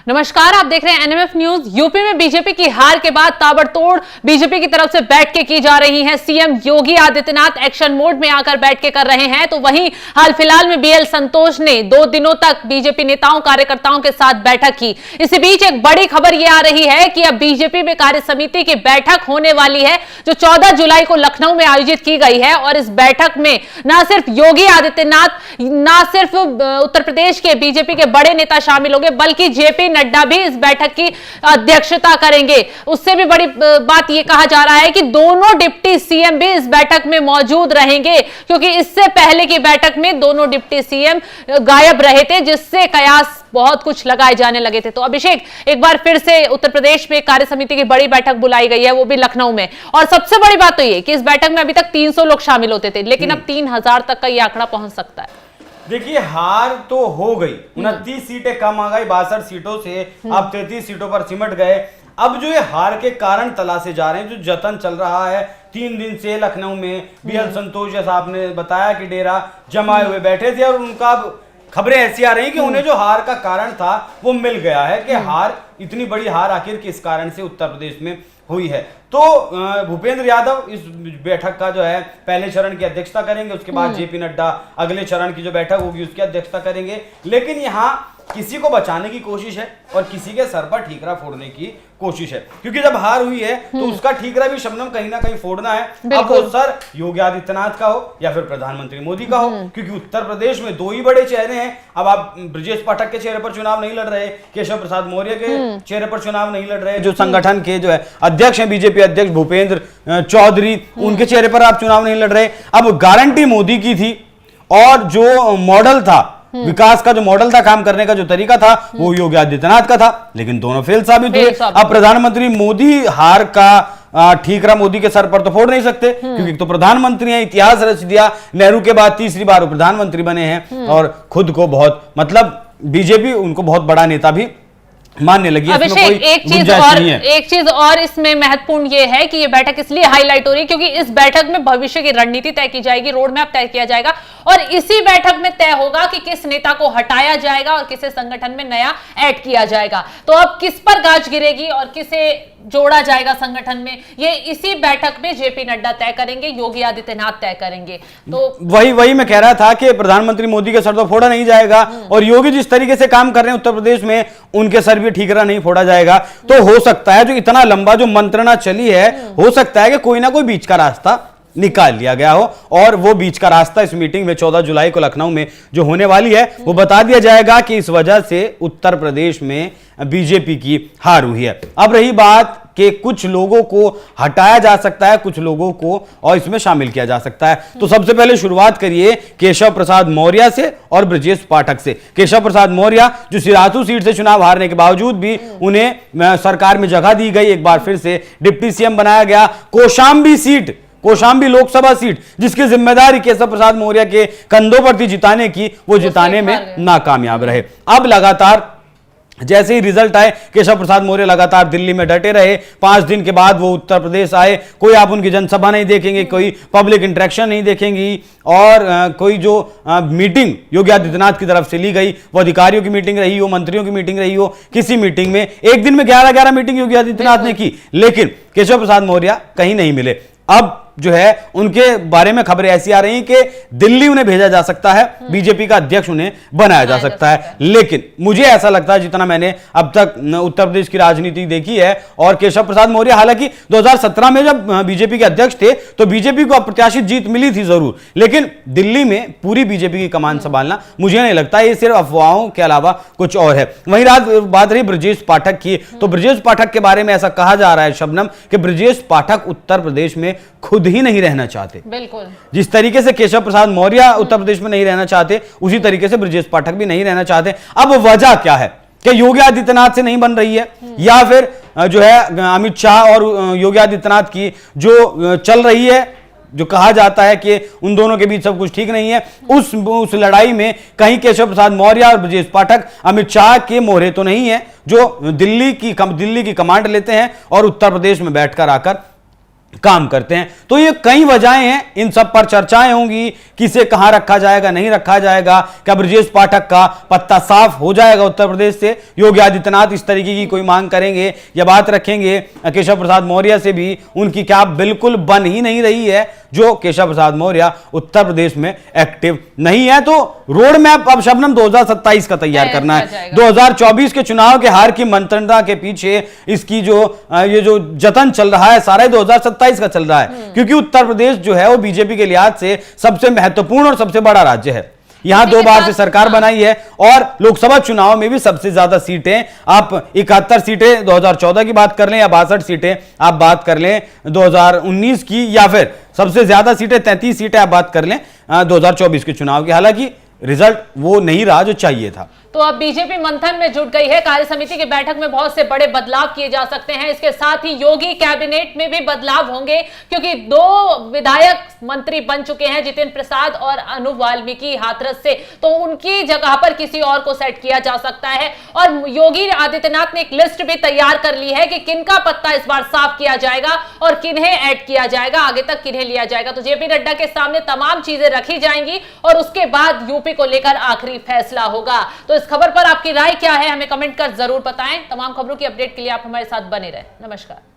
नमस्कार, आप देख रहे हैं एनएमएफ न्यूज। यूपी में बीजेपी की हार के बाद ताबड़तोड़ बीजेपी की तरफ से बैठकें की जा रही हैं। CM Yogi Adityanath action mode में आकर बैठकें कर रहे हैं, तो वहीं हाल फिलहाल में बीएल संतोष ने 2 दिनों तक बीजेपी नेताओं कार्यकर्ताओं के साथ बैठक की। इसी बीच एक बड़ी खबर यह आ रही है कि अब बीजेपी में कार्य समिति की बैठक होने वाली है, जो 14 जुलाई को लखनऊ में आयोजित की गई है। और इस बैठक में न सिर्फ योगी आदित्यनाथ, न सिर्फ उत्तर प्रदेश के बीजेपी के बड़े नेता शामिल होंगे, बल्कि जेपी नड्डा भी इस बैठक की अध्यक्षता करेंगे। उससे भी बड़ी बात यह कहा जा रहा है कि दोनों डिप्टी सीएम भी इस बैठक में मौजूद रहेंगे, क्योंकि इससे पहले की बैठक में दोनों डिप्टी सीएम गायब रहे थे, जिससे कयास बहुत कुछ लगाए जाने लगे थे। तो अभिषेक, एक बार फिर से उत्तर प्रदेश में कार्य समिति की बड़ी बैठक बुलाई गई है, वो भी लखनऊ में। और सबसे बड़ी बात तो ये कि इस बैठक में अभी तक 300 लोग शामिल होते थे, लेकिन अब 3000 तक का ये आंकड़ा पहुंच सकता है। देखिए, हार तो हो गई, 29 सीटें कम आ गई 62 सीटों से, अब 33 सीटों पर सिमट गए। अब जो ये हार के कारण तलाशे जा रहे हैं, जो जतन चल रहा है 3 दिन से लखनऊ में, बीएल संतोष जैसा आपने बताया कि डेरा जमाए हुए बैठे थे, और उनका खबरें ऐसी आ रही कि उन्हें जो हार का कारण था वो मिल गया है कि हार, इतनी बड़ी हार आखिर किस कारण से उत्तर प्रदेश में हुई है। तो भूपेंद्र यादव इस बैठक का जो है पहले चरण की अध्यक्षता करेंगे, उसके बाद जेपी नड्डा अगले चरण की जो बैठक होगी उसकी अध्यक्षता करेंगे। लेकिन यहाँ किसी को बचाने की कोशिश है और किसी के सर पर ठीकरा फोड़ने की कोशिश है, क्योंकि जब हार हुई है तो उसका ठीकरा भी शबनम कहीं ना कहीं फोड़ना है। अब वो सर योगी आदित्यनाथ का हो या फिर प्रधानमंत्री मोदी का हो, क्योंकि उत्तर प्रदेश में 2 ही बड़े चेहरे हैं। अब आप ब्रजेश पाठक के चेहरे पर चुनाव नहीं लड़ रहे, केशव प्रसाद मौर्य के चेहरे पर चुनाव नहीं लड़ रहे, जो संगठन के जो है अध्यक्ष हैं, बीजेपी अध्यक्ष भूपेंद्र चौधरी, उनके चेहरे पर आप चुनाव नहीं लड़ रहे। अब गारंटी मोदी की थी, और जो मॉडल था विकास का, जो मॉडल था काम करने का, जो तरीका था, वो योगी आदित्यनाथ का था, लेकिन दोनों फेल साबित हुए। अब प्रधानमंत्री मोदी हार का ठीकरा मोदी के सर पर तो फोड़ नहीं सकते, क्योंकि तो प्रधानमंत्री हैं, इतिहास रच दिया, नेहरू के बाद तीसरी बार वो प्रधानमंत्री बने हैं, और खुद को बहुत, मतलब बीजेपी उनको बहुत बड़ा नेता भी मानने लगी। अभिषेक, एक चीज और इसमें महत्वपूर्ण ये है कि ये बैठक इसलिए हाईलाइट हो रही है क्योंकि इस बैठक में भविष्य की रणनीति तय की जाएगी, रोड मैप तय किया जाएगा, और इसी बैठक में तय होगा कि किस नेता को हटाया जाएगा और किसे संगठन में नया ऐड किया जाएगा। तो अब किस पर गाज गिरेगी और किसे जोड़ा जाएगा संगठन में, ये इसी बैठक में जेपी नड्डा तय करेंगे, योगी आदित्यनाथ तय करेंगे। तो वही मैं कह रहा था कि प्रधानमंत्री मोदी के सर तो फोड़ा नहीं जाएगा, और योगी जिस तरीके से काम कर रहे हैं उत्तर प्रदेश में, उनके सर भी ठीकरा नहीं फोड़ा जाएगा। तो हो सकता है जो इतना लंबा जो मंत्रणा चली है, हो सकता है कि कोई ना कोई बीच का रास्ता निकाल लिया गया हो, और वो बीच का रास्ता इस मीटिंग में 14 जुलाई को लखनऊ में जो होने वाली है वो बता दिया जाएगा कि इस वजह से उत्तर प्रदेश में बीजेपी की हार हुई है। अब रही बात कि कुछ लोगों को हटाया जा सकता है, कुछ लोगों को और इसमें शामिल किया जा सकता है। तो सबसे पहले शुरुआत करिए केशव प्रसाद मौर्य से और ब्रजेश पाठक से। केशव प्रसाद मौर्य, जो सिराथू सीट से चुनाव हारने के बावजूद भी उन्हें सरकार में जगह दी गई, एक बार फिर से डिप्टी सीएम बनाया गया। कौशाम्बी लोकसभा सीट, जिसकी जिम्मेदारी केशव प्रसाद मौर्य के कंधों पर थी जिताने की, वो जिताने में नाकामयाब रहे। अब लगातार जैसे ही रिजल्ट आए, केशव प्रसाद मौर्य लगातार दिल्ली में डटे रहे। 5 दिन के बाद वो उत्तर प्रदेश आए, कोई आप उनकी जनसभा नहीं देखेंगे, कोई पब्लिक इंटरेक्शन नहीं देखेंगी, और कोई जो मीटिंग योगी आदित्यनाथ की तरफ से ली गई, वो अधिकारियों की मीटिंग रही हो, मंत्रियों की मीटिंग रही हो, किसी मीटिंग में एक दिन में 11-11 मीटिंग योगी आदित्यनाथ ने की, लेकिन केशव प्रसाद मौर्य कहीं नहीं मिले। अब जो है उनके बारे में खबरें ऐसी आ रही कि दिल्ली उन्हें भेजा जा सकता है, बीजेपी का अध्यक्ष उन्हें बनाया जा सकता है। लेकिन मुझे ऐसा लगता है, जितना मैंने अब तक उत्तर प्रदेश की राजनीति देखी है, और केशव प्रसाद मौर्य हालांकि 2017 में जब बीजेपी के अध्यक्ष थे तो बीजेपी को अप्रत्याशित जीत मिली थी जरूर, लेकिन दिल्ली में पूरी बीजेपी की कमान संभालना मुझे नहीं लगता, ये सिर्फ अफवाहों के अलावा कुछ और है। वहीं बात रही ब्रजेश पाठक की, तो ब्रजेश पाठक के बारे में ऐसा कहा जा रहा है शबनम कि ब्रजेश पाठक उत्तर प्रदेश में खुद ही नहीं रहना चाहते। बिल्कुल, जिस तरीके से केशव प्रसाद मौर्य उत्तर प्रदेश में नहीं रहना चाहते, उसी तरीके से ब्रजेश पाठक भी नहीं रहना चाहते। अब वजह क्या है कि योगी आदित्यनाथ से नहीं बन रही है, या फिर जो है अमित शाह और योगी आदित्यनाथ की जो चल रही है, जो कहा जाता है कि उन दोनों के बीच सब कुछ ठीक नहीं है, उस लड़ाई में कहीं केशव प्रसाद मौर्य और ब्रजेश पाठक अमित शाह के मोहरे तो नहीं है, जो दिल्ली की कमांड लेते हैं और उत्तर प्रदेश में बैठकर आकर काम करते हैं। तो ये कई वजहें हैं, इन सब पर चर्चाएं होंगी, किसे कहां रखा जाएगा, नहीं रखा जाएगा, क्या ब्रजेश पाठक का पत्ता साफ हो जाएगा उत्तर प्रदेश से, योगी आदित्यनाथ इस तरीके की कोई मांग करेंगे या बात रखेंगे केशव प्रसाद मौर्य से भी, उनकी क्या बिल्कुल बन ही नहीं रही है, जो केशव प्रसाद मौर्य उत्तर प्रदेश में एक्टिव नहीं है। तो रोड मैप अब शबनम 2027 का तैयार करना है। 2024 के चुनाव के हार की मंत्रणा के पीछे इसकी ये जो जतन चल रहा है सारा 2027 का चल रहा है, क्योंकि उत्तर प्रदेश जो है वो बीजेपी के लिहाज से सबसे महत्वपूर्ण और सबसे बड़ा राज्य है। यहां 2 बार से सरकार बनाई है और लोकसभा चुनाव में भी सबसे ज्यादा सीटें, आप 71 सीटें 2014 की बात कर लें या 62 सीटें आप बात कर लें 2019 की, या फिर सबसे ज्यादा सीटें 33 सीटें आप बात कर लें 2024 के चुनाव की। हालांकि रिजल्ट वो नहीं रहा जो चाहिए था। तो अब बीजेपी मंथन में जुट गई है। कार्य समिति की बैठक में बहुत से बड़े बदलाव किए जा सकते हैं। इसके साथ ही योगी कैबिनेट में भी बदलाव होंगे, क्योंकि 2 विधायक मंत्री बन चुके हैं, जितेंद्र प्रसाद और अनूप वाल्मीकि हाथरस से, तो उनकी जगह पर किसी और को सेट किया जा सकता है। और योगी आदित्यनाथ ने एक लिस्ट भी तैयार कर ली है कि किनका पत्ता इस बार साफ किया जाएगा और किन्हें ऐड किया जाएगा, आगे तक किन्हें लिया जाएगा। तो जेपी नड्डा के सामने तमाम चीजें रखी जाएंगी और उसके बाद यूपी को लेकर आखिरी फैसला होगा। तो खबर पर आपकी राय क्या है, हमें कमेंट कर जरूर बताएं। तमाम खबरों की अपडेट के लिए आप हमारे साथ बने रहें। नमस्कार।